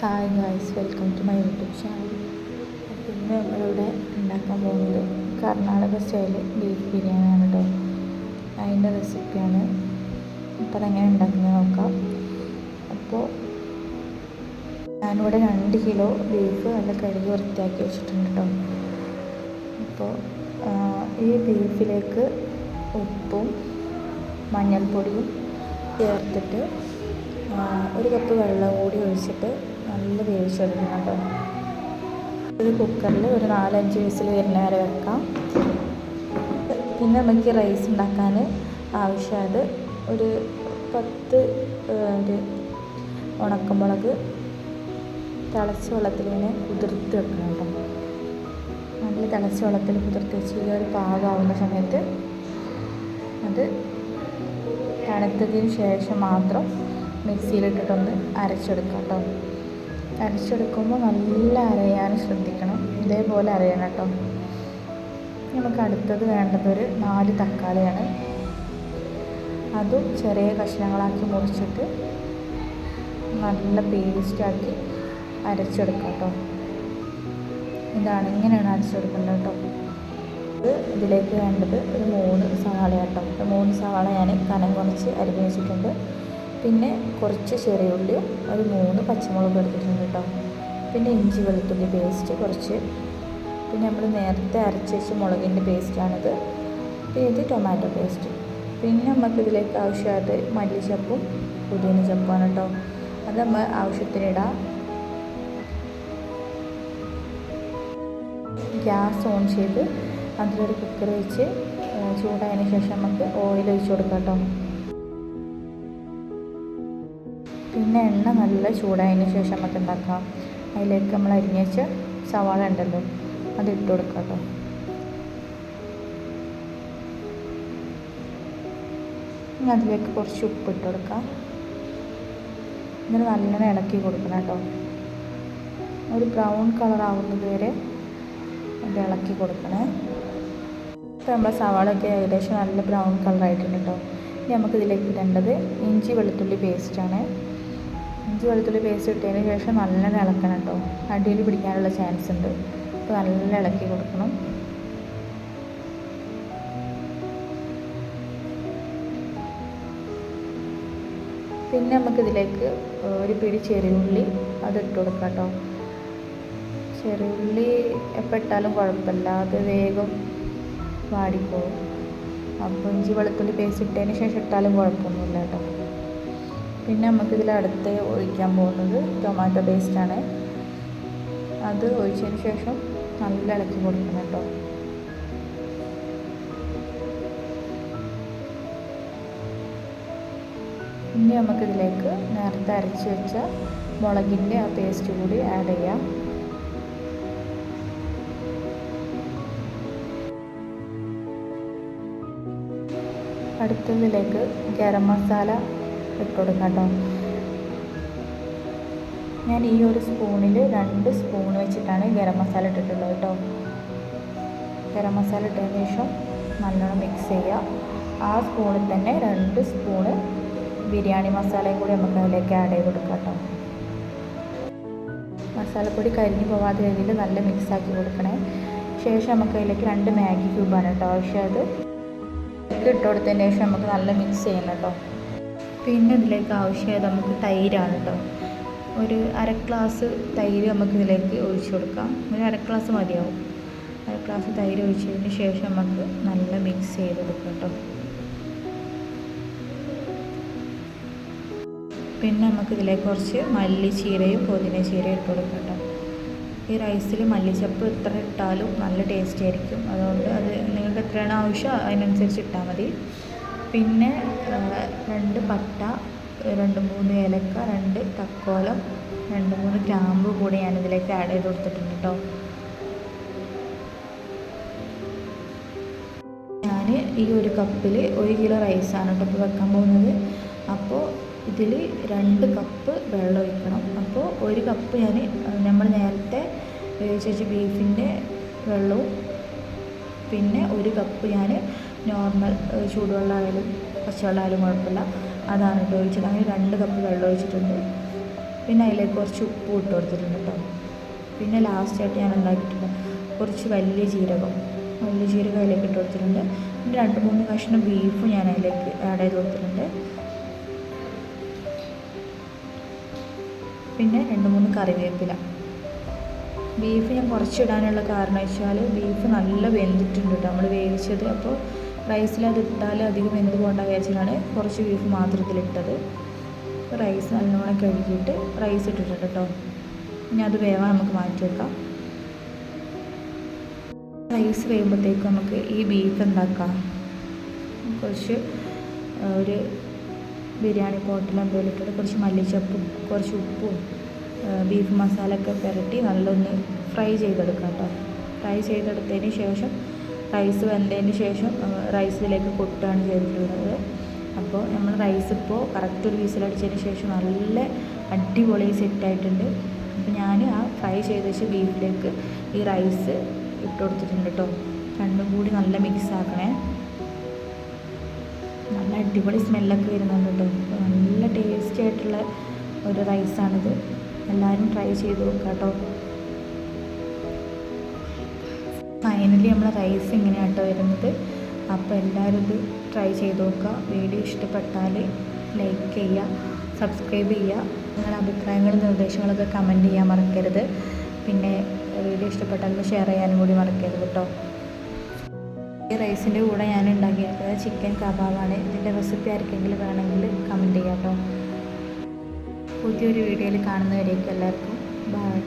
Hi guys, welcome to my YouTube channel. അപ്പോൾ ഇന്ന് നമ്മളിവിടെ ഉണ്ടാക്കാൻ പോകുന്നത് കർണാടക സ്റ്റൈല് ബീഫ് ബിരിയാണിയാണ് കേട്ടോ. അതിൻ്റെ റെസിപ്പിയാണ്. അപ്പോൾ അതെങ്ങനെ ഉണ്ടാക്കുന്നത് നോക്കാം. അപ്പോൾ ഞാനിവിടെ 2 കിലോ ബീഫ് നല്ല കഴുകി വൃത്തിയാക്കി വെച്ചിട്ടുണ്ട് കേട്ടോ. അപ്പോൾ ഈ ബീഫിലേക്ക് ഉപ്പും മഞ്ഞൾപ്പൊടിയും ചേർത്തിട്ട് 1 കപ്പ് വെള്ളം കൂടി ഒഴിച്ചിട്ട് നല്ല വേവിച്ചെടുക്കണം കേട്ടോ. ഒരു കുക്കറിൽ ഒരു 4-5 വിസിൽ വരുന്ന വരെ വെക്കാം. പിന്നെ നമുക്ക് റൈസ് ഉണ്ടാക്കാൻ ആവശ്യമായത് ഒരു 10 ഉണക്കമുളക് തിളച്ച വെള്ളത്തിൽ ഇങ്ങനെ കുതിർത്ത് വെക്കണം കേട്ടോ. നല്ല തിളച്ച വെള്ളത്തിൽ കുതിർത്ത് വെച്ച് ഈ ഒരു പാകമാവുന്ന സമയത്ത് അത് തണുത്തതിന് ശേഷം മാത്രം മിക്സിയിലിട്ടിട്ടൊന്ന് അരച്ചെടുക്കാം കേട്ടോ. അരച്ചെടുക്കുമ്പോൾ നല്ല അരയാൻ ശ്രദ്ധിക്കണം. ഇതേപോലെ അരയണം കേട്ടോ. നമുക്ക് അടുത്തത് വേണ്ടത് ഒരു 4 തക്കാളിയാണ്. അതും ചെറിയ കഷ്ണങ്ങളാക്കി മുറിച്ചിട്ട് നല്ല പേസ്റ്റാക്കി അരച്ചെടുക്കാം കേട്ടോ. ഇങ്ങനെയാണ് അരച്ചെടുക്കേണ്ടത് കേട്ടോ. ഇതിലേക്ക് വേണ്ടത് ഒരു 3 സവാള കേട്ടോ. 3 സവാള ഞാൻ കനം കുറച്ച് അരിഞ്ഞ് വെച്ചിട്ടുണ്ട്. പിന്നെ കുറച്ച് ചെറിയ ഉള്ളിയും ഒരു 3 പച്ചമുളക് എടുത്തിട്ടുണ്ട് കേട്ടോ. പിന്നെ ഇഞ്ചി വെളുത്തുള്ളി പേസ്റ്റ് കുറച്ച്, പിന്നെ നമ്മൾ നേരത്തെ അരച്ച് വെച്ച മുളകിൻ്റെ പേസ്റ്റാണിത്. പിന്നെ ഇത് ടൊമാറ്റോ പേസ്റ്റ്. പിന്നെ നമുക്കിതിലേക്ക് ആവശ്യമായത് മല്ലിച്ചപ്പും പുതിന ചപ്പുമാണ് കേട്ടോ. അത് നമ്മൾ ആവശ്യത്തിനിടാം. ഗ്യാസ് ഓൺ ചെയ്ത് അതിലൊരു കുക്കർ വെച്ച് ചൂടായതിന് ശേഷം നമുക്ക് ഓയിൽ ഒഴിച്ച് കൊടുക്കാം കേട്ടോ. പിന്നെ എണ്ണ നല്ല ചൂടായതിന് ശേഷം നമുക്ക് ഉണ്ടാക്കാം. അതിലേക്ക് നമ്മൾ അരിഞ്ഞ് വെച്ച സവാള ഉണ്ടല്ലോ, അത് ഇട്ട് കൊടുക്കാം കേട്ടോ. അതിലേക്ക് കുറച്ച് ഉപ്പ് ഇട്ട് കൊടുക്കാം. ഇങ്ങനെ നല്ലോണം ഇളക്കി കൊടുക്കണം കേട്ടോ. ഒരു ബ്രൗൺ കളർ ആവുന്നത് വരെ അത് ഇളക്കി കൊടുക്കണേ. ഇപ്പോൾ നമ്മുടെ സവാളയൊക്കെ ഏകദേശം നല്ല ബ്രൗൺ കളറായിട്ടുണ്ട് കേട്ടോ. ഇനി നമുക്കിതിലേക്ക് ഇടേണ്ടത് ഇഞ്ചി വെളുത്തുള്ളി പേസ്റ്റാണ്. ഇഞ്ചി വെളുത്തുള്ളി പേസ്റ്റ് ഇട്ടതിന് ശേഷം നല്ലോണം ഇളക്കണം കേട്ടോ. അടിയിൽ പിടിക്കാനുള്ള ചാൻസ് ഉണ്ട്. അപ്പോൾ നല്ല ഇളക്കി കൊടുക്കണം. പിന്നെ നമുക്കിതിലേക്ക് ഒരു പിടി ചെറിയുള്ളി അതിട്ട് കൊടുക്കാം കേട്ടോ. ചെറിയുള്ളി എപ്പോൾ ഇട്ടാലും കുഴപ്പമില്ല, അത് വേഗം വാടിപ്പോകും. അപ്പോൾ ഇഞ്ചി വെളുത്തുള്ളി പേസ്റ്റ് ഇട്ടതിന് ശേഷം ഇട്ടാലും കുഴപ്പമൊന്നുമില്ല കേട്ടോ. പിന്നെ നമുക്കിതിൽ അടുത്ത് ഒഴിക്കാൻ പോകുന്നത് ടൊമാറ്റോ പേസ്റ്റാണ്. അത് ഒഴിച്ചതിന് ശേഷം നല്ല ഇളക്കി കൊടുക്കണം കേട്ടോ. പിന്നെ നമുക്കിതിലേക്ക് നേരത്തെ അരച്ച് വെച്ച മുളകിൻ്റെ ആ പേസ്റ്റ് കൂടി ആഡ് ചെയ്യാം. അടുത്തതിലേക്ക് ഗരം മസാല ഇട്ട് കൊടുക്കാം കേട്ടോ. ഞാൻ ഈ ഒരു സ്പൂണിൽ 2 സ്പൂൺ വെച്ചിട്ടാണ് ഗരം മസാല ഇട്ടിട്ടുള്ളത് കേട്ടോ. ഗരം മസാല ഇട്ടതിന് ശേഷം നല്ലോണം മിക്സ് ചെയ്യുക. ആ സ്പൂണിൽ തന്നെ 2 സ്പൂണ് ബിരിയാണി മസാലയും കൂടി നമുക്ക് അതിലേക്ക് ആഡ് ചെയ്ത് കൊടുക്കാം കേട്ടോ. മസാലപ്പൊടി കരിഞ്ഞു പോകാത്ത രീതിയിൽ നല്ല മിക്സാക്കി കൊടുക്കണേ. ശേഷം നമുക്ക് അതിലേക്ക് 2 മാഗി ക്യൂബാണ് കേട്ടോ ആവശ്യമായത്. ഇട്ട് കൊടുത്തതിന് ശേഷം നമുക്ക് നല്ല മിക്സ് ചെയ്യണം കേട്ടോ. പിന്നെ ഇതിലേക്ക് ആവശ്യമായത് നമുക്ക് തൈരാണ് കേട്ടോ. ഒരു 1/2 ഗ്ലാസ് തൈര് നമുക്ക് ഇതിലേക്ക് ഒഴിച്ചു കൊടുക്കാം. ഒരു 1/2 ഗ്ലാസ് മതിയാവും. 1/2 ഗ്ലാസ് തൈര് ഒഴിച്ചതിന് ശേഷം നമുക്ക് നല്ല മിക്സ് ചെയ്തെടുക്കാം കേട്ടോ. പിന്നെ നമുക്ക് ഇതിലേക്ക് കുറച്ച് മല്ലിച്ചീരയും പുതിന ചീരയും ഇട്ട് കൊടുക്കാം കേട്ടോ. ഈ റൈസിൽ മല്ലിച്ചപ്പ് എത്ര ഇട്ടാലും നല്ല ടേസ്റ്റ് ആയിരിക്കും. അതുകൊണ്ട് അത് നിങ്ങൾക്ക് എത്രയാണ് ആവശ്യം അതിനനുസരിച്ച് ഇട്ടാൽ മതി. പിന്നെ 2 പട്ട, 2-3 ഏലക്ക, 2 തക്കോലം, 2-3 ഗ്രാമ്പു കൂടി ഞാനിതിലേക്ക് ആഡ് ചെയ്ത് കൊടുത്തിട്ടുണ്ട് കേട്ടോ. ഞാൻ ഈ ഒരു കപ്പിൽ 1 കിലോ റൈസാണ് കേട്ടോ ഇപ്പോൾ വെക്കാൻ പോകുന്നത്. അപ്പോൾ ഇതിൽ 2 കപ്പ് വെള്ളം ഒഴിക്കണം. അപ്പോൾ 1 കപ്പ് നമ്മൾ നേരത്തെ വേവിച്ച് ബീഫിൻ്റെ വെള്ളവും പിന്നെ 1 കപ്പ് ഞാൻ നോർമൽ ചൂടുവെള്ളമായാലും പച്ചവെള്ളമായാലും കുഴപ്പമില്ല, അതാണ് കേട്ടോ ഒഴിച്ചത്. അങ്ങനെ 2 കപ്പ് വെള്ളം ഒഴിച്ചിട്ടുണ്ട്. പിന്നെ അതിലേക്ക് കുറച്ച് ഉപ്പ് ഇട്ട് കൊടുത്തിട്ടുണ്ട് കേട്ടോ. പിന്നെ ലാസ്റ്റായിട്ട് ഞാൻ ഉണ്ടാക്കിയിട്ടുണ്ട് കുറച്ച് വലിയ ജീരകം അതിലേക്ക് ഇട്ട് കൊടുത്തിട്ടുണ്ട്. പിന്നെ 2-3 കഷ്ണം ബീഫ് ഞാൻ അതിലേക്ക് ആഡ് ചെയ്ത് കൊടുത്തിട്ടുണ്ട്. പിന്നെ 2-3 കറിവേപ്പില. ബീഫ് ഞാൻ കുറച്ചിടാനുള്ള കാരണം വെച്ചാൽ ബീഫ് നല്ല വെന്തിട്ടുണ്ട് കേട്ടോ നമ്മൾ വേവിച്ചത്. അപ്പോൾ റൈസിലത് ഇട്ടാൽ അധികം വെന്ത് പോകേണ്ട വിചാരിച്ചിട്ടാണ് കുറച്ച് ബീഫ് മാത്രം ഇതിലിട്ടത്. റൈസ് നല്ലോണം കഴുകിയിട്ട് റൈസ് ഇട്ടിട്ടുണ്ട് കേട്ടോ. ഇനി അത് വേവാൻ നമുക്ക് മാറ്റി വെക്കാം. റൈസ് വേകുമ്പോഴത്തേക്ക് നമുക്ക് ഈ ബീഫ് എന്താക്കാം, കുറച്ച് ഒരു ബിരിയാണി പോട്ടിൽ എന്തെങ്കിലും ഇട്ടിട്ട് കുറച്ച് മല്ലിച്ചപ്പും കുറച്ച് ഉപ്പും ബീഫ് മസാല ഒക്കെ പുരട്ടി നല്ലൊന്ന് ഫ്രൈ ചെയ്തെടുക്കാം കേട്ടോ. ഫ്രൈ ചെയ്തെടുത്തതിന് ശേഷം റൈസ് വെന്തതിന് ശേഷം റൈസിലേക്ക് കൊട്ടുകയാണ് ചെയ്തിട്ടുള്ളത്. അപ്പോൾ നമ്മൾ റൈസ് ഇപ്പോൾ കറക്റ്റ് ഒരു വിസിലടിച്ചതിന് ശേഷം നല്ല അടിപൊളി സെറ്റായിട്ടുണ്ട്. അപ്പോൾ ഞാൻ ആ ഫ്രൈ ചെയ്ത് വെച്ച ബീഫിലേക്ക് ഈ റൈസ് ഇട്ട് കൊടുത്തിട്ടുണ്ട് കേട്ടോ. രണ്ടും കൂടി നല്ല മിക്സ് ആക്കണേ. നല്ല അടിപൊളി സ്മെല്ലൊക്കെ വരുന്നുണ്ട് കേട്ടോ. നല്ല ടേസ്റ്റി ആയിട്ടുള്ള ഒരു റൈസാണിത്. എല്ലാവരും ട്രൈ ചെയ്ത് നോക്കാം കേട്ടോ. ഫൈനലി നമ്മൾ റൈസ് ഇങ്ങനെയാണ് കേട്ടോ വരുന്നത്. അപ്പോൾ എല്ലാവരും ഇത് ട്രൈ ചെയ്ത് നോക്കുക. വീഡിയോ ഇഷ്ടപ്പെട്ടാൽ ലൈക്ക് ചെയ്യുക, സബ്സ്ക്രൈബ് ചെയ്യുക. നിങ്ങളുടെ അഭിപ്രായങ്ങളും നിർദ്ദേശങ്ങളൊക്കെ കമൻറ്റ് ചെയ്യാൻ മറക്കരുത്. പിന്നെ വീഡിയോ ഇഷ്ടപ്പെട്ടാൽ ഷെയർ ചെയ്യാനും കൂടി മറക്കരുത് കേട്ടോ. ഈ റൈസിൻ്റെ കൂടെ ഞാൻ ഉണ്ടാക്കിയിട്ടുള്ളത് ചിക്കൻ കബാബാണ്. ഇതിൻ്റെ റെസിപ്പി ആർക്കെങ്കിലും വേണമെങ്കിൽ കമൻറ്റ് ചെയ്യാം കേട്ടോ. പുതിയൊരു വീഡിയോയിൽ കാണുന്നവരേക്കും എല്ലാവർക്കും ബൈ.